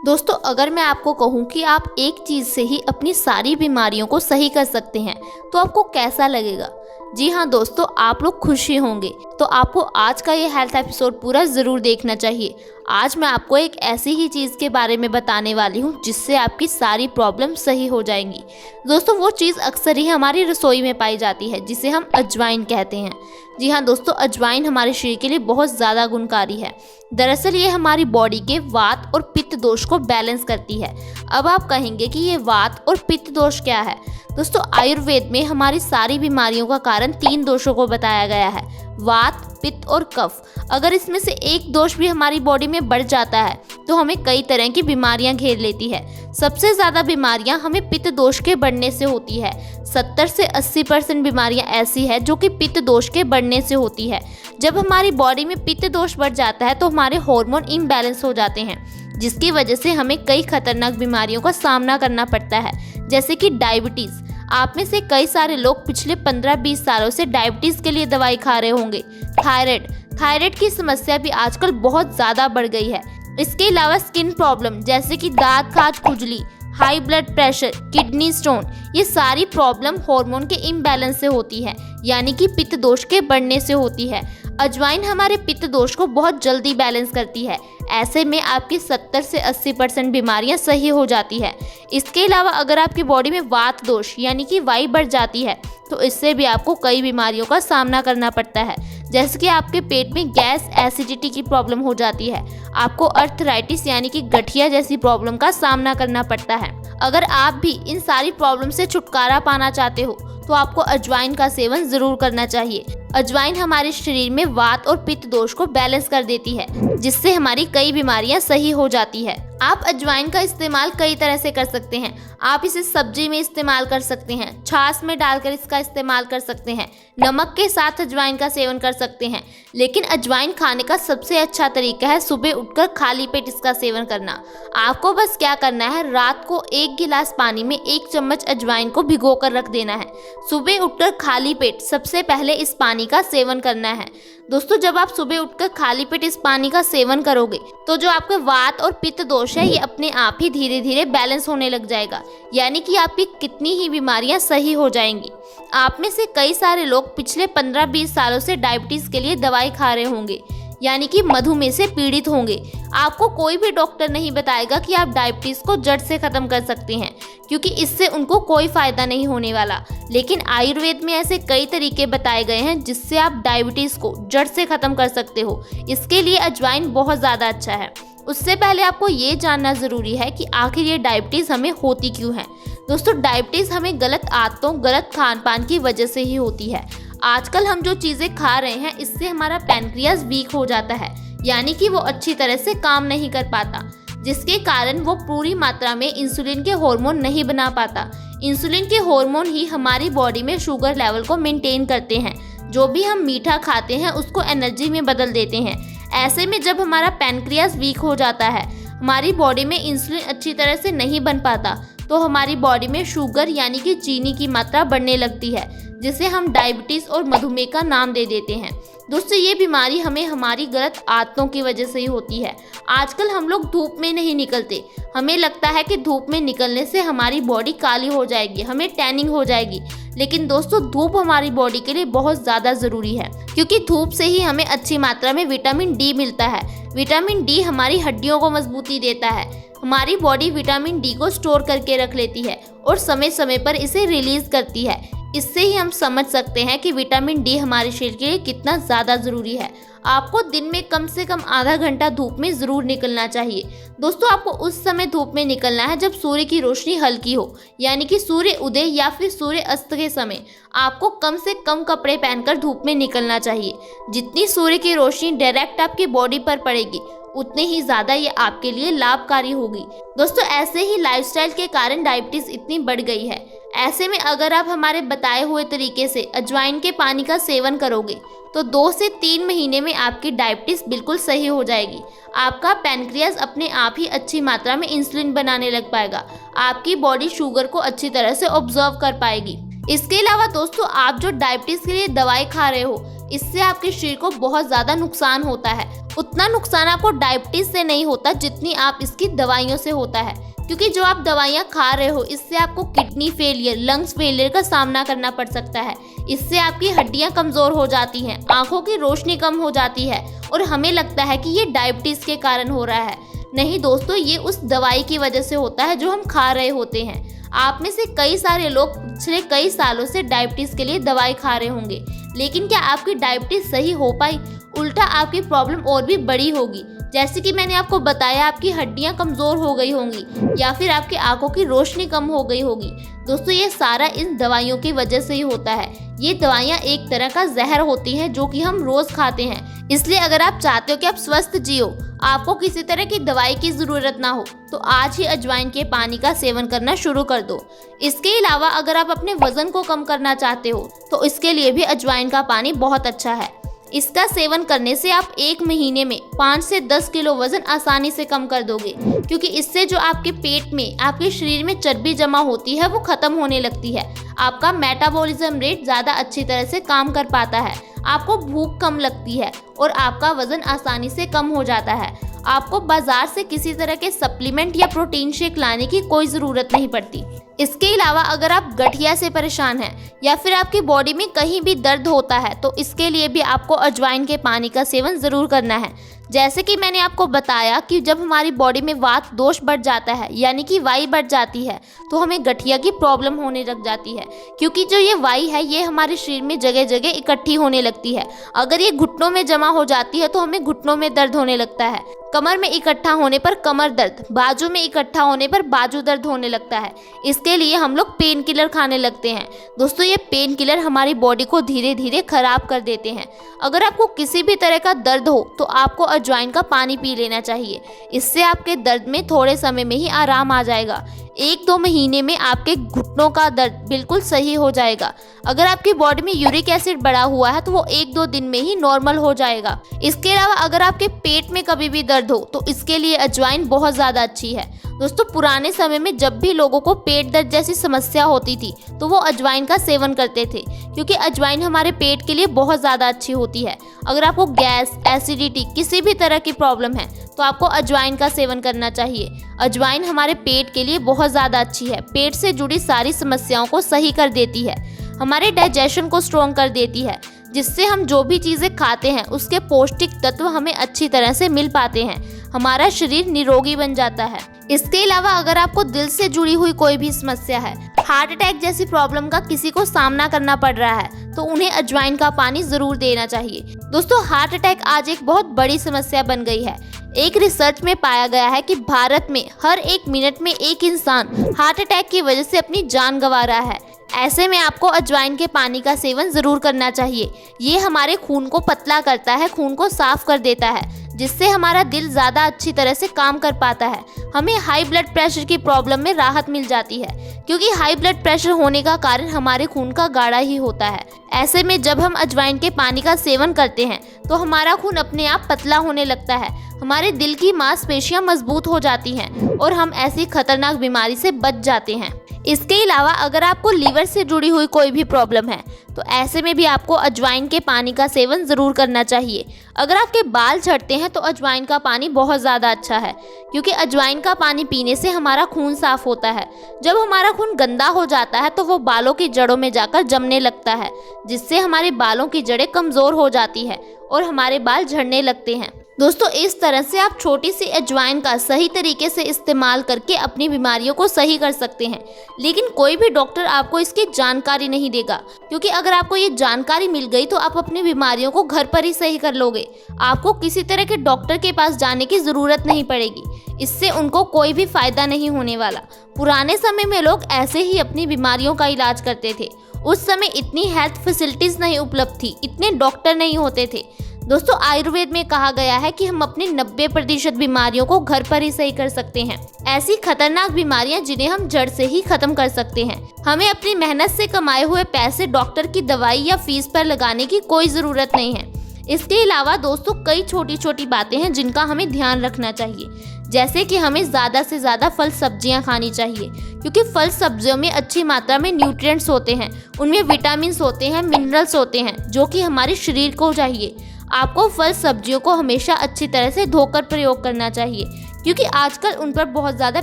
दोस्तों, अगर मैं आपको कहूँ कि आप एक चीज़ से ही अपनी सारी बीमारियों को सही कर सकते हैं तो आपको कैसा लगेगा? जी हाँ दोस्तों, आप लोग खुश ही होंगे। तो आपको आज का ये हेल्थ एपिसोड पूरा ज़रूर देखना चाहिए। आज मैं आपको एक ऐसी ही चीज़ के बारे में बताने वाली हूँ जिससे आपकी सारी प्रॉब्लम सही हो जाएंगी। दोस्तों, वो चीज़ अक्सर ही हमारी रसोई में पाई जाती है जिसे हम अजवाइन कहते हैं। जी हाँ दोस्तों, अजवाइन हमारे शरीर के लिए बहुत ज़्यादा गुणकारी है। दरअसल ये हमारी बॉडी के वात और पित्त दोष को बैलेंस करती है। अब आप कहेंगे कि ये वात और पित्त दोष क्या है? दोस्तों, आयुर्वेद में हमारी सारी बीमारियों का कारण 3 दोषों को बताया गया है, वात, पित्त और कफ। अगर इसमें से एक दोष भी हमारी बॉडी में बढ़ जाता है तो हमें कई तरह की बीमारियां घेर लेती है। सबसे ज़्यादा बीमारियां हमें पित्त दोष के बढ़ने से होती है। 70 से 80% बीमारियां ऐसी है जो कि पित्त दोष के बढ़ने से होती है। जब हमारी बॉडी में पित्त दोष बढ़ जाता है तो हमारे हार्मोन इम्बैलेंस हो जाते हैं, जिसकी वजह से हमें कई खतरनाक बीमारियों का सामना करना पड़ता है, जैसे कि डायबिटीज़। आप में से कई सारे लोग पिछले 15-20 सालों से डायबिटीज़ के लिए दवाई खा रहे होंगे। थायराइड की समस्या भी आजकल बहुत ज़्यादा बढ़ गई है। इसके अलावा स्किन प्रॉब्लम जैसे कि दांत खाज, खुजली, high blood pressure, kidney stone, ये सारी प्रॉब्लम हार्मोन के इम्बैलेंस से होती है, यानी कि पित्त दोष के बढ़ने से होती है। अजवाइन हमारे पित्त दोष को बहुत जल्दी बैलेंस करती है। ऐसे में आपकी 70 से 80% बीमारियां सही हो जाती है। इसके अलावा अगर आपकी बॉडी में वात दोष यानी कि वाई बढ़ जाती है तो इससे भी आपको कई बीमारियों का सामना करना पड़ता है, जैसे कि आपके पेट में गैस, एसिडिटी की प्रॉब्लम हो जाती है। आपको अर्थराइटिस यानी कि गठिया जैसी प्रॉब्लम का सामना करना पड़ता है। अगर आप भी इन सारी प्रॉब्लम से छुटकारा पाना चाहते हो तो आपको अजवाइन का सेवन जरूर करना चाहिए। अजवाइन हमारे शरीर में वात और पित्त दोष को बैलेंस कर देती है, जिससे हमारी कई बीमारियां सही हो जाती है। आप अजवाइन का इस्तेमाल कई तरह से कर सकते हैं। आप इसे सब्जी में इस्तेमाल कर सकते हैं, छाछ में डालकर इसका इस्तेमाल कर सकते हैं, नमक के साथ अजवाइन का सेवन कर सकते हैं। लेकिन अजवाइन खाने का सबसे अच्छा तरीका है सुबह उठकर खाली पेट इसका सेवन करना। आपको बस क्या करना है, रात को 1 गिलास पानी में 1 चम्मच अजवाइन को भिगो कर रख देना है। सुबह उठकर खाली पेट सबसे पहले इस पानी का सेवन करना है। दोस्तों, जब आप सुबह उठकर खाली पेट इस पानी का सेवन करोगे तो जो आपके वात और पित्त दोष है ये अपने आप ही धीरे धीरे बैलेंस होने लग जाएगा, यानी कि आपकी कितनी ही बीमारियां सही हो जाएंगी। आप में से कई सारे लोग पिछले 15-20 सालों से डायबिटीज़ के लिए दवाई खा रहे होंगे, यानी कि मधुमेह से पीड़ित होंगे। आपको कोई भी डॉक्टर नहीं बताएगा कि आप डायबिटीज़ को जड़ से ख़त्म कर सकते हैं, क्योंकि इससे उनको कोई फ़ायदा नहीं होने वाला। लेकिन आयुर्वेद में ऐसे कई तरीके बताए गए हैं जिससे आप डायबिटीज़ को जड़ से ख़त्म कर सकते हो। इसके लिए अजवाइन बहुत ज़्यादा अच्छा है। उससे पहले आपको ये जानना ज़रूरी है कि आखिर ये डायबिटीज़ हमें होती क्यों है। दोस्तों, डायबिटीज़ हमें गलत आदतों, गलत खान पान की वजह से ही होती है। आजकल हम जो चीज़ें खा रहे हैं इससे हमारा पैनक्रियाज वीक हो जाता है, यानी कि वो अच्छी तरह से काम नहीं कर पाता, जिसके कारण वो पूरी मात्रा में इंसुलिन के हार्मोन नहीं बना पाता। इंसुलिन के हार्मोन ही हमारी बॉडी में शुगर लेवल को मेंटेन करते हैं। जो भी हम मीठा खाते हैं उसको एनर्जी में बदल देते हैं। ऐसे में जब हमारा पैनक्रियाज वीक हो जाता है, हमारी बॉडी में इंसुलिन अच्छी तरह से नहीं बन पाता, तो हमारी बॉडी में शुगर यानी कि चीनी की मात्रा बढ़ने लगती है, जिसे हम डायबिटीज़ और मधुमेह का नाम दे देते हैं। दोस्तों, ये बीमारी हमें हमारी गलत आदतों की वजह से ही होती है। आजकल हम लोग धूप में नहीं निकलते। हमें लगता है कि धूप में निकलने से हमारी बॉडी काली हो जाएगी, हमें टैनिंग हो जाएगी। लेकिन दोस्तों, धूप हमारी बॉडी के लिए बहुत ज़्यादा ज़रूरी है, क्योंकि धूप से ही हमें अच्छी मात्रा में विटामिन डी मिलता है। विटामिन डी हमारी हड्डियों को मजबूती देता है। हमारी बॉडी विटामिन डी को स्टोर करके रख लेती है और समय समय पर इसे रिलीज करती है। इससे ही हम समझ सकते हैं कि विटामिन डी हमारे शरीर के लिए कितना ज़्यादा ज़रूरी है। आपको दिन में कम से कम आधा घंटा धूप में ज़रूर निकलना चाहिए। दोस्तों, आपको उस समय धूप में निकलना है जब सूर्य की रोशनी हल्की हो, यानी कि सूर्य उदय या फिर सूर्य अस्त के समय। आपको कम से कम कपड़े पहनकर धूप में निकलना चाहिए। जितनी सूर्य की रोशनी डायरेक्ट आपकी बॉडी पर पड़ेगी उतनी ही ज़्यादा ये आपके लिए लाभकारी होगी। दोस्तों, ऐसे ही लाइफस्टाइल के कारण डायबिटीज़ इतनी बढ़ गई है। ऐसे में अगर आप हमारे बताए हुए तरीके से अजवाइन के पानी का सेवन करोगे तो 2 से 3 महीने में आपकी डायबिटीज़ बिल्कुल सही हो जाएगी। आपका पैनक्रियाज अपने आप ही अच्छी मात्रा में इंसुलिन बनाने लग पाएगा। आपकी बॉडी शुगर को अच्छी तरह से ऑब्जर्व कर पाएगी। इसके अलावा दोस्तों, आप जो डायबिटीज़ के लिए दवाई खा रहे हो इससे आपके शरीर को बहुत ज़्यादा नुकसान होता है। उतना नुकसान आपको डायबिटीज़ से नहीं होता जितनी आप इसकी दवाइयों से होता है, क्योंकि जो आप दवाइयाँ खा रहे हो इससे आपको किडनी फेलियर, लंग्स फेलियर का सामना करना पड़ सकता है। इससे आपकी हड्डियाँ कमज़ोर हो जाती हैं, आँखों की रोशनी कम हो जाती है और हमें लगता है कि ये डायबिटीज़ के कारण हो रहा है। नहीं दोस्तों, ये उस दवाई की वजह से होता है जो हम खा रहे होते हैं। आप में से कई सारे लोग पिछले कई सालों से डायबिटीज़ के लिए दवाई खा रहे होंगे, लेकिन क्या आपकी डायबिटीज़ सही हो पाई? उल्टा आपकी प्रॉब्लम और भी बड़ी होगी। जैसे कि मैंने आपको बताया, आपकी हड्डियां कमज़ोर हो गई होंगी या फिर आपकी आंखों की रोशनी कम हो गई होगी। दोस्तों, ये सारा इन दवाइयों की वजह से ही होता है। ये दवाइयाँ एक तरह का जहर होती हैं जो कि हम रोज़ खाते हैं। इसलिए अगर आप चाहते हो कि आप स्वस्थ जियो, आपको किसी तरह की दवाई की ज़रूरत ना हो, तो आज ही अजवाइन के पानी का सेवन करना शुरू कर दो। इसके अलावा अगर आप अपने वज़न को कम करना चाहते हो तो इसके लिए भी अजवाइन का पानी बहुत अच्छा है। इसका सेवन करने से आप 1 महीने में 5 से 10 किलो वजन आसानी से कम कर दोगे, क्योंकि इससे जो आपके पेट में, आपके शरीर में चर्बी जमा होती है वो खत्म होने लगती है। आपका मेटाबॉलिज्म रेट ज़्यादा अच्छी तरह से काम कर पाता है, आपको भूख कम लगती है और आपका वजन आसानी से कम हो जाता है। आपको बाजार से किसी तरह के सप्लीमेंट या प्रोटीन शेक लाने की कोई ज़रूरत नहीं पड़ती। इसके अलावा अगर आप गठिया से परेशान हैं या फिर आपकी बॉडी में कहीं भी दर्द होता है तो इसके लिए भी आपको अजवाइन के पानी का सेवन ज़रूर करना है। जैसे कि मैंने आपको बताया कि जब हमारी बॉडी में वात दोष बढ़ जाता है, यानी कि वाई बढ़ जाती है, तो हमें गठिया की प्रॉब्लम होने लग जाती है, क्योंकि जो ये वाई है ये हमारे शरीर में जगह जगह इकट्ठी होने लगती है। अगर ये घुटनों में जमा हो जाती है तो हमें घुटनों में दर्द होने लगता है, कमर में इकट्ठा होने पर कमर दर्द, बाजू में इकट्ठा होने पर बाजू दर्द होने लगता है। इसके लिए हम लोग पेन किलर खाने लगते हैं। दोस्तों, ये पेन किलर हमारी बॉडी को धीरे धीरे खराब कर देते हैं। अगर आपको किसी भी तरह का दर्द हो तो आपको अजवाइन का पानी पी लेना चाहिए। इससे आपके दर्द में थोड़े समय में ही आराम आ जाएगा। 1-2 महीने में आपके घुटनों का दर्द बिल्कुल सही हो जाएगा। अगर आपकी बॉडी में यूरिक एसिड बढ़ा हुआ है तो वो 1-2 दिन में ही नॉर्मल हो जाएगा। इसके अलावा अगर आपके पेट में कभी भी दर्द हो तो इसके लिए अजवाइन बहुत ज़्यादा अच्छी है। दोस्तों, पुराने समय में जब भी लोगों को पेट दर्द जैसी समस्या होती थी तो वो अजवाइन का सेवन करते थे, क्योंकि अजवाइन हमारे पेट के लिए बहुत ज़्यादा अच्छी होती है। अगर आपको गैस, एसिडिटी, किसी भी तरह की प्रॉब्लम है तो आपको अजवाइन का सेवन करना चाहिए। अजवाइन हमारे पेट के लिए बहुत ज़्यादा अच्छी है। पेट से जुड़ी सारी समस्याओं को सही कर देती है, हमारे डाइजेशन को स्ट्रॉन्ग कर देती है, जिससे हम जो भी चीज़ें खाते हैं उसके पौष्टिक तत्व हमें अच्छी तरह से मिल पाते हैं। हमारा शरीर निरोगी बन जाता है। इसके अलावा अगर आपको दिल से जुड़ी हुई कोई भी समस्या है, हार्ट अटैक जैसी प्रॉब्लम का किसी को सामना करना पड़ रहा है, तो उन्हें अजवाइन का पानी ज़रूर देना चाहिए। दोस्तों, हार्ट अटैक आज एक बहुत बड़ी समस्या बन गई है। एक रिसर्च में पाया गया है कि भारत में हर 1 मिनट में एक इंसान हार्ट अटैक की वजह से अपनी जान गंवा रहा है। ऐसे में आपको अजवाइन के पानी का सेवन ज़रूर करना चाहिए। ये हमारे खून को पतला करता है, खून को साफ कर देता है, जिससे हमारा दिल ज़्यादा अच्छी तरह से काम कर पाता है। हमें हाई ब्लड प्रेशर की प्रॉब्लम में राहत मिल जाती है, क्योंकि हाई ब्लड प्रेशर होने का कारण हमारे खून का गाढ़ा ही होता है। ऐसे में जब हम अजवाइन के पानी का सेवन करते हैं तो हमारा खून अपने आप पतला होने लगता है, हमारे दिल की मांसपेशियां मजबूत हो जाती हैं और हम ऐसी खतरनाक बीमारी से बच जाते हैं। इसके अलावा अगर आपको लीवर से जुड़ी हुई कोई भी प्रॉब्लम है तो ऐसे में भी आपको अजवाइन के पानी का सेवन ज़रूर करना चाहिए। अगर आपके बाल झड़ते हैं तो अजवाइन का पानी बहुत ज़्यादा अच्छा है, क्योंकि अजवाइन का पानी पीने से हमारा खून साफ होता है। जब हमारा खून गंदा हो जाता है तो वो बालों की जड़ों में जाकर जमने लगता है, जिससे हमारे बालों की जड़ें कमज़ोर हो जाती है और हमारे बाल झड़ने लगते हैं। दोस्तों, इस तरह से आप छोटी सी अजवाइन का सही तरीके से इस्तेमाल करके अपनी बीमारियों को सही कर सकते हैं। लेकिन कोई भी डॉक्टर आपको इसकी जानकारी नहीं देगा, क्योंकि अगर आपको ये जानकारी मिल गई तो आप अपनी बीमारियों को घर पर ही सही कर लोगे। आपको किसी तरह के डॉक्टर के पास जाने की ज़रूरत नहीं पड़ेगी। इससे उनको कोई भी फ़ायदा नहीं होने वाला। पुराने समय में लोग ऐसे ही अपनी बीमारियों का इलाज करते थे। उस समय इतनी हेल्थ फैसिलिटीज़ नहीं उपलब्ध थी, इतने डॉक्टर नहीं होते थे। दोस्तों, आयुर्वेद में कहा गया है कि हम अपनी 90% बीमारियों को घर पर ही सही कर सकते हैं। ऐसी खतरनाक बीमारियां जिन्हें हम जड़ से ही खत्म कर सकते हैं। हमें अपनी मेहनत से कमाए हुए पैसे डॉक्टर की दवाई या फीस पर लगाने की कोई ज़रूरत नहीं है। इसके अलावा दोस्तों, कई छोटी छोटी बातें हैं जिनका हमें ध्यान रखना चाहिए। जैसे कि हमें ज़्यादा से ज़्यादा फल सब्जियां खानी चाहिए, क्योंकि फल सब्जियों में अच्छी मात्रा में न्यूट्रिएंट्स होते हैं, उनमें विटामिन्स होते हैं, मिनरल्स होते हैं, जो कि हमारे शरीर को चाहिए। आपको फल सब्जियों को हमेशा अच्छी तरह से धोकर प्रयोग करना चाहिए, क्योंकि आजकल उन पर बहुत ज़्यादा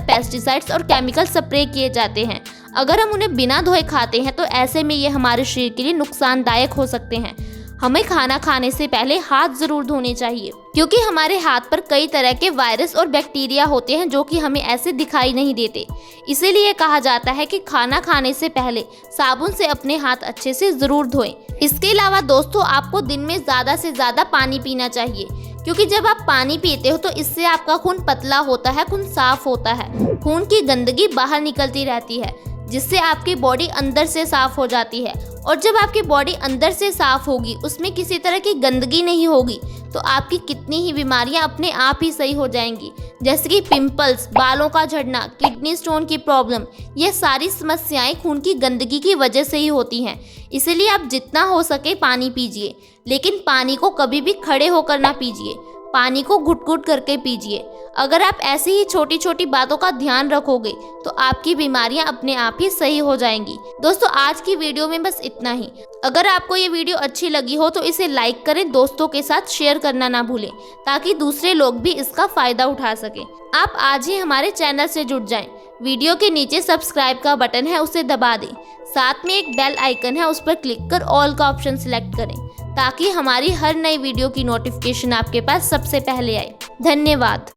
पेस्टिसाइड्स और केमिकल स्प्रे किए जाते हैं। अगर हम उन्हें बिना धोए खाते हैं तो ऐसे में ये हमारे शरीर के लिए नुकसानदायक हो सकते हैं। हमें खाना खाने से पहले हाथ ज़रूर धोने चाहिए, क्योंकि हमारे हाथ पर कई तरह के वायरस और बैक्टीरिया होते हैं जो कि हमें ऐसे दिखाई नहीं देते। इसीलिए कहा जाता है कि खाना खाने से पहले साबुन से अपने हाथ अच्छे से ज़रूर धोएं। इसके अलावा दोस्तों, आपको दिन में ज़्यादा से ज़्यादा पानी पीना चाहिए, क्योंकि जब आप पानी पीते हो तो इससे आपका खून पतला होता है, खून साफ होता है, खून की गंदगी बाहर निकलती रहती है, जिससे आपकी बॉडी अंदर से साफ हो जाती है। और जब आपकी बॉडी अंदर से साफ होगी, उसमें किसी तरह की गंदगी नहीं होगी, तो आपकी कितनी ही बीमारियां अपने आप ही सही हो जाएंगी, जैसे कि पिंपल्स, बालों का झड़ना, किडनी स्टोन की प्रॉब्लम। ये सारी समस्याएं खून की गंदगी की वजह से ही होती हैं। इसलिए आप जितना हो सके पानी पीजिए, लेकिन पानी को कभी भी खड़े होकर ना पीजिए, पानी को घुट-घुट करके पीजिए। अगर आप ऐसी ही छोटी छोटी बातों का ध्यान रखोगे तो आपकी बीमारियां अपने आप ही सही हो जाएंगी। दोस्तों, आज की वीडियो में बस इतना ही। अगर आपको ये वीडियो अच्छी लगी हो तो इसे लाइक करें, दोस्तों के साथ शेयर करना ना भूलें, ताकि दूसरे लोग भी इसका फ़ायदा उठा सकें। आप आज ही हमारे चैनल से जुड़ जाएं। वीडियो के नीचे सब्सक्राइब का बटन है, उसे दबा दें। साथ में एक बेल आइकन है, उस पर क्लिक कर ऑल का ऑप्शन सिलेक्ट करें, ताकि हमारी हर नई वीडियो की नोटिफिकेशन आपके पास सबसे पहले आए। धन्यवाद।